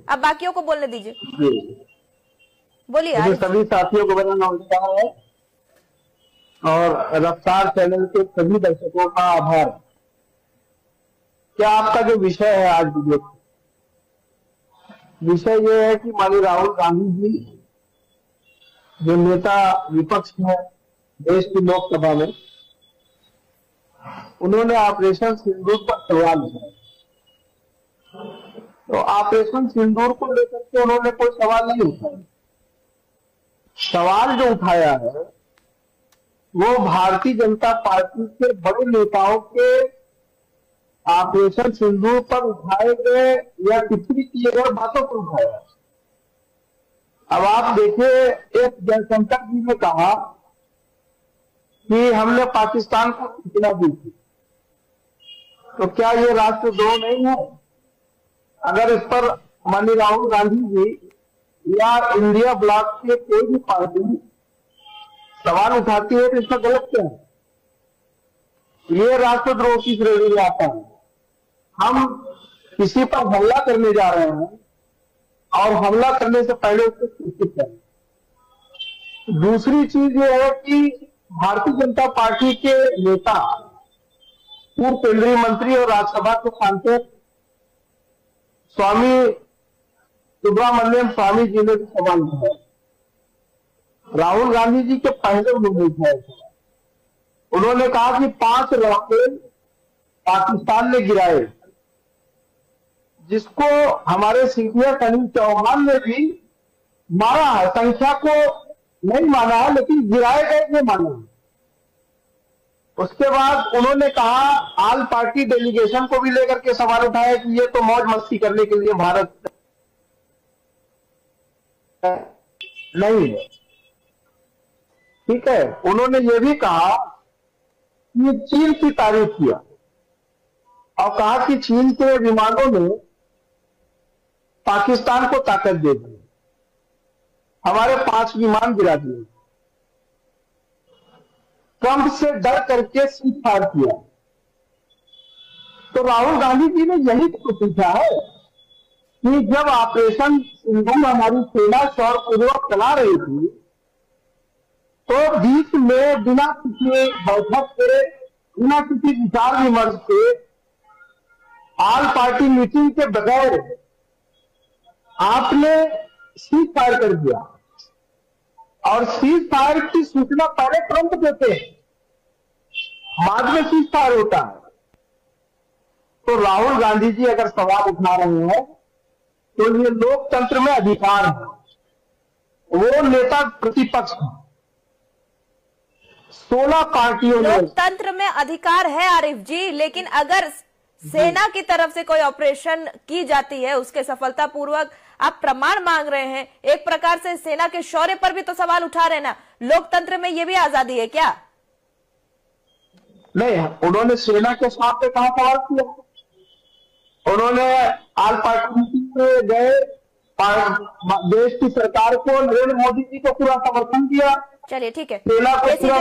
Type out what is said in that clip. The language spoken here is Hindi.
अब बाकियों को बोलने दीजिए। बोलिए। मुझे सभी साथियों को मेरा नमस्कार है और रफ्तार चैनल के सभी दर्शकों का आभार। क्या आपका जो विषय है आज विषय ये है कि माननीय राहुल गांधी जी जो नेता विपक्ष है देश की लोकसभा में, उन्होंने ऑपरेशन सिंदूर पर सवाल उठाया। तो ऑपरेशन सिंदूर को लेकर के उन्होंने कोई सवाल नहीं उठाया। सवाल जो उठाया है वो भारतीय जनता पार्टी के बड़े नेताओं के ऑपरेशन सिंदूर पर उठाए गए या टिप्पणी किए गए बातों पर उठाया। अब आप देखिए, एक जयशंकर जी ने कहा कि हमने पाकिस्तान को सूचना दी थी, तो क्या ये राष्ट्रद्रोह नहीं है? अगर इस पर माननीय राहुल गांधी जी या इंडिया ब्लॉक के कोई भी पार्टी सवाल उठाती है तो इसका गलत क्या है? ये राष्ट्रद्रोह की श्रेणी में आता है। हम किसी पर हमला करने जा रहे हैं और हमला करने से पहले उसको सूचित करें। दूसरी चीज ये है कि भारतीय जनता पार्टी के नेता, पूर्व केंद्रीय मंत्री और राज्यसभा के सांसद स्वामी सुब्रमण्यम स्वामी जी ने भी सवाल उठाया। राहुल गांधी जी के पहले उन्होंने उठाया। उन्होंने कहा कि 5 रॉकेट पाकिस्तान ने गिराए, जिसको हमारे सीनियर अनिल चौहान ने भी मारा है। संख्या को नहीं माना है, लेकिन गिराए गए ये माना है। उसके बाद उन्होंने कहा, आल पार्टी डेलीगेशन को भी लेकर के सवाल उठाया कि ये तो मौज मस्ती करने के लिए भारत नहीं है। ठीक है, उन्होंने ये भी कहा कि चीन की तारीफ किया और कहा कि चीन के विमानों ने पाकिस्तान को ताकत दे दी, हमारे 5 विमान गिरा दिए। ट्रंप से डर करके सीज फायर किया। तो राहुल गांधी जी ने यही तो पूछा है कि जब ऑपरेशन सिंदूर हमारी सेना शौर्यपूर्वक चला रही थी, तो बीच में बिना किसी बैठक के, बिना किसी विचार विमर्श के, ऑल पार्टी मीटिंग के बगैर आपने सीज फायर कर दिया। और सीज फायर की सूचना पहले ट्रंप देते हैं, बाद में सीज फायर होता है। तो राहुल गांधी जी अगर सवाल उठा रहे हैं तो ये लोकतंत्र में अधिकार है, वो नेता प्रतिपक्ष है। 16 पार्टियों में लोकतंत्र में अधिकार है आरिफ जी, लेकिन अगर सेना की तरफ से कोई ऑपरेशन की जाती है, उसके सफलतापूर्वक आप प्रमाण मांग रहे हैं, एक प्रकार से सेना के शौर्य पर भी तो सवाल उठा रहे हैं ना। लोकतंत्र में ये भी आजादी है क्या? नहीं, उन्होंने सेना के साथ पे कहां सवाल किया? उन्होंने आल पार्टी मीटिंग में गए, देश की सरकार को, नरेंद्र मोदी जी को पूरा समर्थन किया। चलिए ठीक है, सेना को पूरा